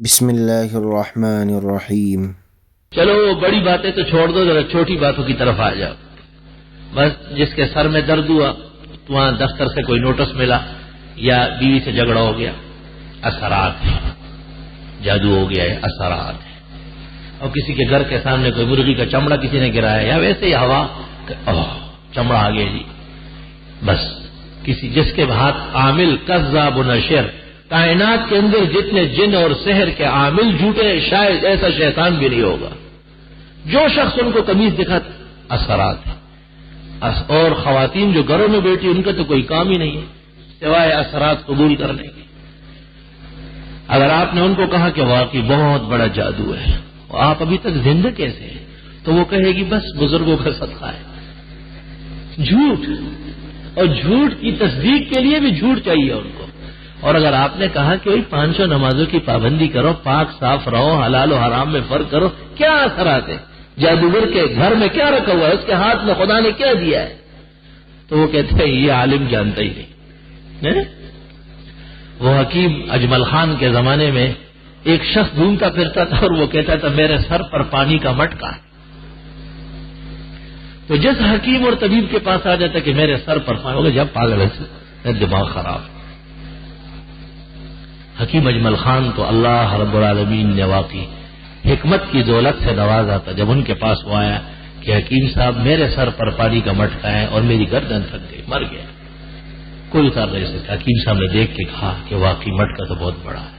بسم اللہ الرحمن الرحیم۔ چلو وہ بڑی باتیں تو چھوڑ دو، ذرا چھوٹی باتوں کی طرف آ جاؤ۔ بس جس کے سر میں درد ہوا تو وہاں دفتر سے کوئی نوٹس ملا یا بیوی سے جھگڑا ہو گیا، اثرات ہیں، جادو ہو گیا ہے، اثرات ہیں۔ اور کسی کے گھر کے سامنے کوئی مرغی کا چمڑا کسی نے گرایا یا ویسے ہی ہوا چمڑا آ گیا جی، بس کسی جس کے ہاتھ عامل کذاب و نشر، کائنات کے اندر جتنے جن اور سحر کے عامل جھوٹے، شاید ایسا شیطان بھی نہیں ہوگا۔ جو شخص ان کو قمیص دکھاتا، اثرات ہیں۔ اور خواتین جو گھروں میں بیٹھی ان کا تو کوئی کام ہی نہیں ہے سوائے اثرات قبول کرنے کے۔ اگر آپ نے ان کو کہا کہ واقعی بہت بڑا جادو ہے اور آپ ابھی تک زندہ کیسے ہیں، تو وہ کہے گی بس بزرگوں کا صدقہ ہے۔ جھوٹ، اور جھوٹ کی تصدیق کے لیے بھی جھوٹ چاہیے ان کو۔ اور اگر آپ نے کہا کہ 500 نمازوں کی پابندی کرو، پاک صاف رہو، حلال و حرام میں فرق کرو، کیا اثرات ہے؟ جادوگر کے گھر میں کیا رکھا ہوا ہے، اس کے ہاتھ میں خدا نے کیا دیا ہے؟ تو وہ کہتے ہیں یہ عالم جانتا ہی نہیں۔ وہ حکیم اجمل خان کے زمانے میں ایک شخص گھومتا پھرتا تھا اور وہ کہتا تھا میرے سر پر پانی کا مٹکا ہے۔ تو جس حکیم اور طبیب کے پاس آ جاتا کہ میرے سر پر پانی، ہوگا جب پاگل ہے، دماغ خراب۔ حکیم اجمل خان تو اللہ رب العالمین نے واقعی حکمت کی دولت سے نوازا تھا۔ جب ان کے پاس وہ آیا کہ حکیم صاحب میرے سر پر پانی کا مٹکا ہے اور میری گردن تھک گئی، مر گیا، کوئی اتار نہیں سکتا۔ حکیم صاحب نے دیکھ کے کہا کہ واقعی مٹکا تو بہت بڑا ہے،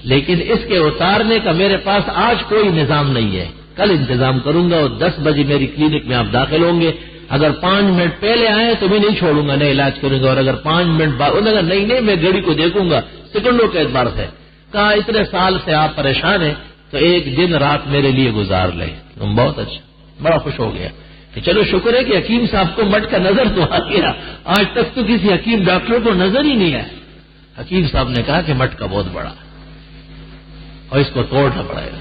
لیکن اس کے اتارنے کا میرے پاس آج کوئی نظام نہیں ہے، کل انتظام کروں گا اور 10 بجے میری کلینک میں آپ داخل ہوں گے۔ اگر 5 منٹ پہلے آئے تو میں نہیں چھوڑوں گا، نہیں علاج کروں گا، اور اگر 5 منٹ بعد نہیں میں گھڑی کو دیکھوں گا سیکنڈوں کے اعتبار سے۔ کہا اتنے سال سے آپ پریشان ہیں تو ایک دن رات میرے لیے گزار لیں۔ بہت اچھا، بڑا خوش ہو گیا کہ چلو شکر ہے کہ حکیم صاحب کو مٹ کا نظر تو آ گیا، آج تک تو کسی حکیم ڈاکٹر کو نظر ہی نہیں آیا۔ حکیم صاحب نے کہا کہ مٹ کا بہت بڑا اور اس کو توڑنا پڑے گا۔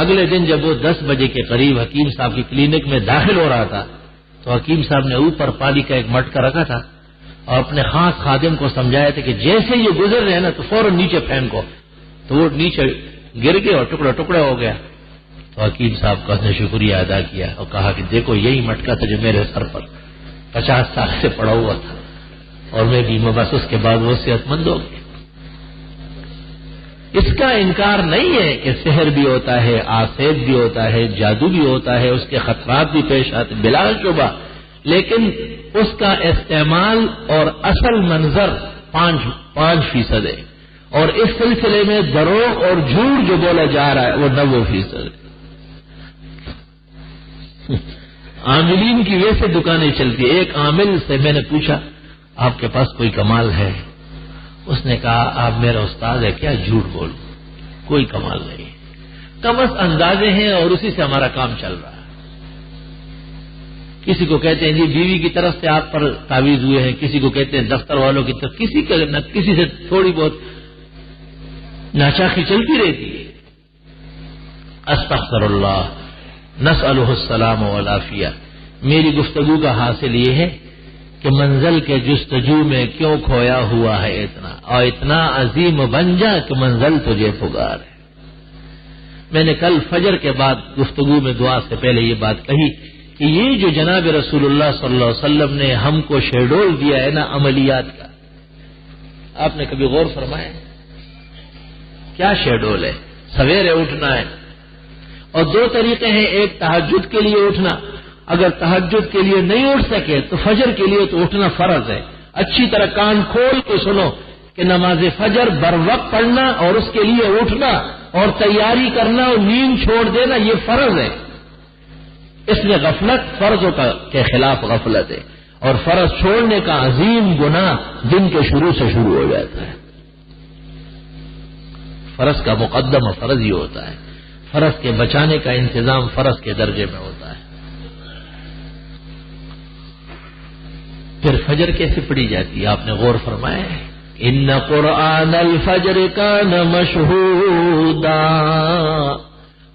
اگلے دن جب وہ 10 بجے کے قریب حکیم صاحب کی کلینک میں داخل ہو رہا تھا تو حکیم صاحب نے اوپر پانی کا ایک مٹکا رکھا تھا اور اپنے خاص خادم کو سمجھایا تھا کہ جیسے یہ گزر رہے ہیں نا تو فوراً نیچے پھینکو، تو وہ نیچے گر گئے اور ٹکڑا ٹکڑا ہو گیا۔ تو حکیم صاحب کا اس نے شکریہ ادا کیا اور کہا کہ دیکھو یہی مٹکا تھا جو میرے سر پر 50 سال سے پڑا ہوا تھا اور میں بھی بس اس کے بعد وہ صحت مند ہو گیا۔ اس کا انکار نہیں ہے کہ سحر بھی ہوتا ہے، آسیب بھی ہوتا ہے، جادو بھی ہوتا ہے، اس کے خطرات بھی پیش آتے بلا شبہ، لیکن اس کا استعمال اور اصل منظر 5% ہے، اور اس سلسلے میں دروغ اور جھوٹ جو بولا جا رہا ہے وہ 90% ہے۔ عاملین کی ویسے دکانیں چلتی ہے۔ ایک عامل سے میں نے پوچھا آپ کے پاس کوئی کمال ہے؟ اس نے کہا آپ میرا استاد ہے، کیا جھوٹ بولوں، کوئی کمال نہیں، کم از اندازے ہیں اور اسی سے ہمارا کام چل رہا ہے۔ کسی کو کہتے ہیں جی بیوی کی طرف سے آپ پر تعویذ ہوئے ہیں، کسی کو کہتے ہیں دفتر والوں کی طرف، کسی سے تھوڑی بہت ناچاخی چلتی رہتی ہے۔ استغفر اللہ، نسألہ السلام والعافیہ۔ میری گفتگو کا حاصل یہ ہے کہ منزل کے جستجو میں کیوں کھویا ہوا ہے اتنا، اور اتنا عظیم بن جا کہ منزل تجھے پکار ہے۔ میں نے کل فجر کے بعد گفتگو میں دعا سے پہلے یہ بات کہی کہ یہ جو جناب رسول اللہ صلی اللہ علیہ وسلم نے ہم کو شیڈول دیا ہے نا عملیات کا، آپ نے کبھی غور فرمایا کیا شیڈول ہے؟ سویرے اٹھنا ہے، اور 2 طریقے ہیں، ایک تہجد کے لیے اٹھنا، اگر تہجد کے لیے نہیں اٹھ سکے تو فجر کے لیے تو اٹھنا فرض ہے۔ اچھی طرح کان کھول کے سنو کہ نماز فجر بر وقت پڑھنا اور اس کے لیے اٹھنا اور تیاری کرنا اور نیند چھوڑ دینا یہ فرض ہے۔ اس میں غفلت فرضوں کے خلاف غفلت ہے، اور فرض چھوڑنے کا عظیم گناہ دن کے شروع سے شروع ہو جاتا ہے۔ فرض کا مقدم فرض ہی ہوتا ہے، فرض کے بچانے کا انتظام فرض کے درجے میں ہوتا ہے۔ پھر فجر کیسے پڑھی جاتی ہے آپ نے غور فرمایا ہے؟ ان قرآن الفجر کان مشہودا،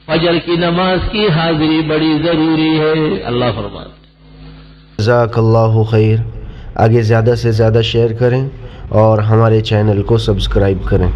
فجر کی نماز کی حاضری بڑی ضروری ہے، اللہ فرماتا ہے۔ جزاک اللہ خیر۔ آگے زیادہ سے زیادہ شیئر کریں اور ہمارے چینل کو سبسکرائب کریں۔